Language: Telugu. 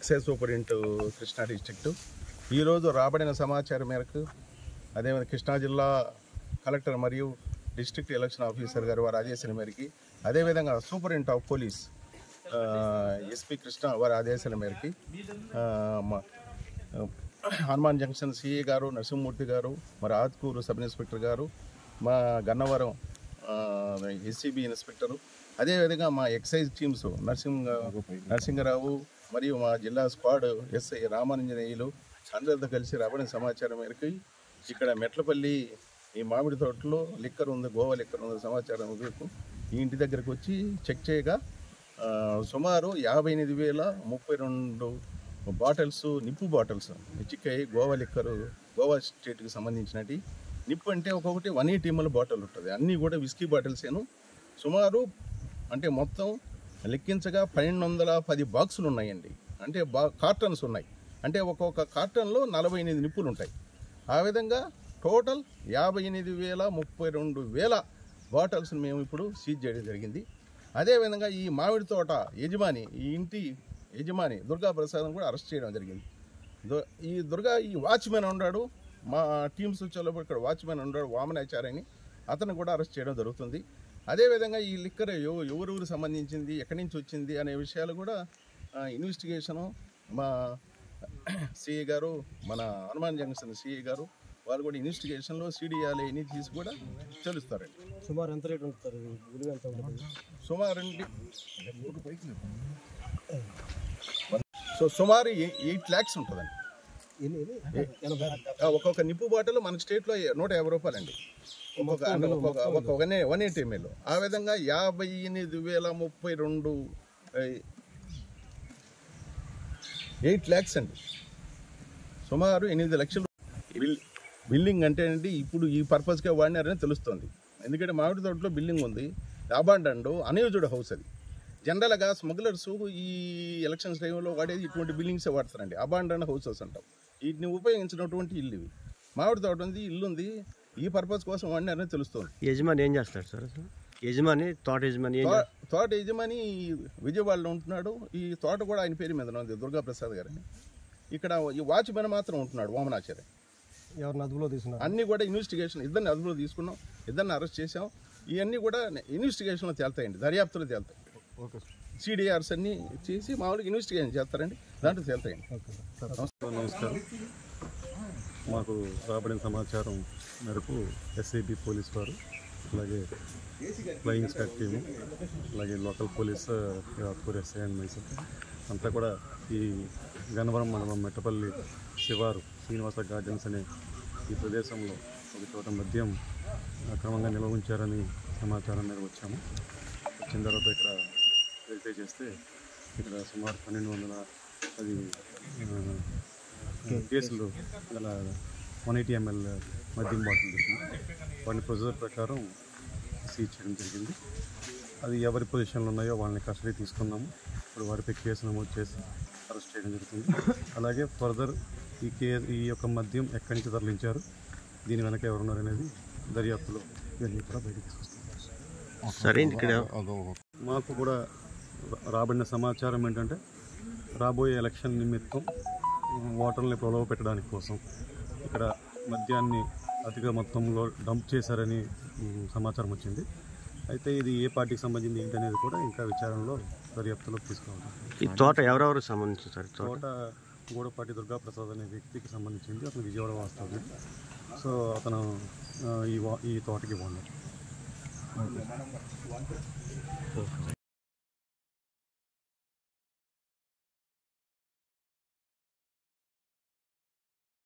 ఎక్సైజ్ సూపరింటెండెంట్ కృష్ణా డిస్ట్రిక్ట్ ఈరోజు రాబడిన సమాచారం మేరకు అదేవిధంగా కృష్ణా జిల్లా కలెక్టర్ మరియు డిస్ట్రిక్ట్ ఎలక్షన్ ఆఫీసర్ గారు వారి ఆదేశాల మేరకు అదేవిధంగా superintendent of police SP Krishna వారి ఆదేశాల మేరకు హనుమాన్ జంక్షన్ సిఏ గారు నరసింహమూర్తి గారు మరి ఆత్కూరు సబ్ ఇన్స్పెక్టర్ గారు మా గన్నవరం ఎస్సీబీ ఇన్స్పెక్టరు అదేవిధంగా మా ఎక్సైజ్ టీమ్స్ నరసింగరావు మరియు మా జిల్లా స్క్వాడ్ ఎస్ఐ రామానంజనేయులు అందరితో కలిసి రాబడిన సమాచారం మేరకు ఇక్కడ మెట్లపల్లి ఈ మామిడి తోటలో లిక్కర్ ఉంది, గోవా లిక్కర్ ఉంది సమాచారం మేరకు ఈ ఇంటి దగ్గరకు వచ్చి చెక్ చేయగా సుమారు 58,032 బాటిల్స్ నిప్పు బాటిల్స్ చిక్కాయి. గోవా లిక్కరు గోవా స్టేట్కి సంబంధించినవి. నిప్పు అంటే ఒక్కొక్కటి 180 ml బాటిల్ ఉంటుంది. అన్నీ కూడా విస్కీ బాటిల్సేను. సుమారు అంటే మొత్తం లెక్కించగా 1210 బాక్సులు ఉన్నాయండి. అంటే కార్టన్స్ ఉన్నాయి. అంటే ఒక్కొక్క కార్టన్లో 48 నిప్పులు ఉంటాయి. ఆ విధంగా టోటల్ 58,032 బాటిల్స్ని మేము ఇప్పుడు సీజ్ చేయడం జరిగింది. అదేవిధంగా ఈ మామిడి తోట యజమాని, ఈ ఇంటి యజమాని దుర్గా ప్రసాదం కూడా అరెస్ట్ చేయడం జరిగింది. ఈ వాచ్మెన్ ఉన్నాడు, మా టీమ్స్ వచ్చేటప్పుడు ఇక్కడ వాచ్మెన్ ఉన్నాడు వామనాచార్యని, అతను కూడా అరెస్ట్ చేయడం జరుగుతుంది. అదేవిధంగా ఈ లిక్కర్ ఎవరెవరు సంబంధించింది, ఎక్కడి నుంచి వచ్చింది అనే విషయాలు కూడా ఇన్వెస్టిగేషను మా సిఏ గారు, మన హనుమాన్ జంక్షన్ సిఏ గారు వాళ్ళు కూడా ఇన్వెస్టిగేషన్లో సీడీఆర్లు అన్నీ తీసి కూడా తెలుస్తారండి. సుమారు ఎంత రేట్ ఉంటుంది? సుమారు సుమారు 8 lakhs ఉంటుందండి. ఒక్కొక్క నిప్పు బాటిల్ మన స్టేట్లో 150 రూపాయలండి. ఒక్కొక్క 180 ml. ఆ విధంగా 58,032 8 lakhs అండి. సుమారు 8 లక్షలు బిల్డింగ్ అంటే అండి ఇప్పుడు ఈ పర్పస్గా వాడినారని తెలుస్తుంది. ఎందుకంటే మామిడి తోటలో బిల్డింగ్ ఉంది, అబాండన్డ్ అన్యూజ్డ్ హౌస్. అది జనరల్గా స్మగ్లర్స్ ఈ ఎలక్షన్స్ టైంలో వాడేది ఇటువంటి బిల్డింగ్సే వాడతారండి, అబాండన్డ్ హౌసెస్ అంటాం. వీటిని ఉపయోగించినటువంటి ఇల్లు ఇవి. మామిడి తోట ఉంది, ఇల్లు ఉంది, ఈ పర్పస్ కోసం వాడినారని తెలుస్తుంది. యజమాని ఏం చేస్తాడు సార్? తోట యజమాని విజయవాడలో ఉంటున్నాడు. ఈ తోట కూడా ఆయన పేరు మీద ఉంది, దుర్గా ప్రసాద్ గారిని. ఇక్కడ ఈ వాచ్మెన్ మాత్రం ఉంటున్నాడు వామనాచార్య. ఎవరిని అదుపులో తీసుకున్నాం? అన్నీ కూడా ఇన్వెస్టిగేషన్, ఇద్దరిని అదుపులో తీసుకున్నాం, ఇద్దరిని అరెస్ట్ చేసాం. ఇవన్నీ కూడా ఇన్వెస్టిగేషన్లో తేలుతాయండి, దర్యాప్తులో తేలుతాయి. సిడిఆర్స్ అన్నీ చేసి మామూలుగా ఇన్వెస్టిగేషన్ చేస్తారండి, దాంట్లో తేలుతాయండి. నమస్కారం. మాకు రాబడిన సమాచారం మేరకు ఎస్ఐబి పోలీస్ వారు, అలాగే ఫ్లయింగ్ స్క్వాడ్ టీము, అలాగే local police Atkur SI and Mysore అంతా కూడా ఈ గన్నవరం మండలం మెట్టపల్లి శివారు శ్రీనివాస గార్డెన్స్ అనే ఈ ప్రదేశంలో ఒక చోట మద్యం అక్రమంగా నిల్వ ఉంచారని సమాచారం మీద వచ్చాము. వచ్చిన తర్వాత ఇక్కడ వెరిఫై చేస్తే ఇక్కడ సుమారు 1210 కేసులు గల 180 ml మద్యం బాటిల్ దొరికింది. వాటిని ప్రొసీజర్ ప్రకారం సీజ్ చేయడం జరిగింది. అది ఎవరి పొజిషన్లో ఉన్నాయో వాళ్ళని కస్టడీ తీసుకున్నాము. ఇప్పుడు వారిపై కేసు నమోదు చేసి అరెస్ట్ చేయడం జరుగుతుంది. అలాగే ఫర్దర్ ఈ యొక్క మద్యం ఎక్కడి నుంచి తరలించారు, దీని వెనక ఎవరున్నారనేది దర్యాప్తులో ఇవన్నీ కూడా బయటకు తీసుకొస్తాం. సరే, ఇక్కడ మాకు కూడా రాబడిన సమాచారం ఏంటంటే రాబోయే ఎలక్షన్ నిమిత్తం ఓటర్లని ప్రలోభ పెట్టడానికి కోసం ఇక్కడ మద్యాన్ని అధిక మొత్తంలో డంప్ చేశారని సమాచారం వచ్చింది. అయితే ఇది ఏ పార్టీకి సంబంధించింది ఏంటనేది కూడా ఇంకా విచారణలో దర్యాప్తులో తీసుకోవాలి. ఈ తోట ఎవరెవరు సంబంధించింది సార్? తోట గూడపాటి దుర్గా ప్రసాద్ అనే వ్యక్తికి సంబంధించింది. అతను విజయవాడ వాస్తవ్యం. సో అతను ఈ తోటకి బాగున్నాడు.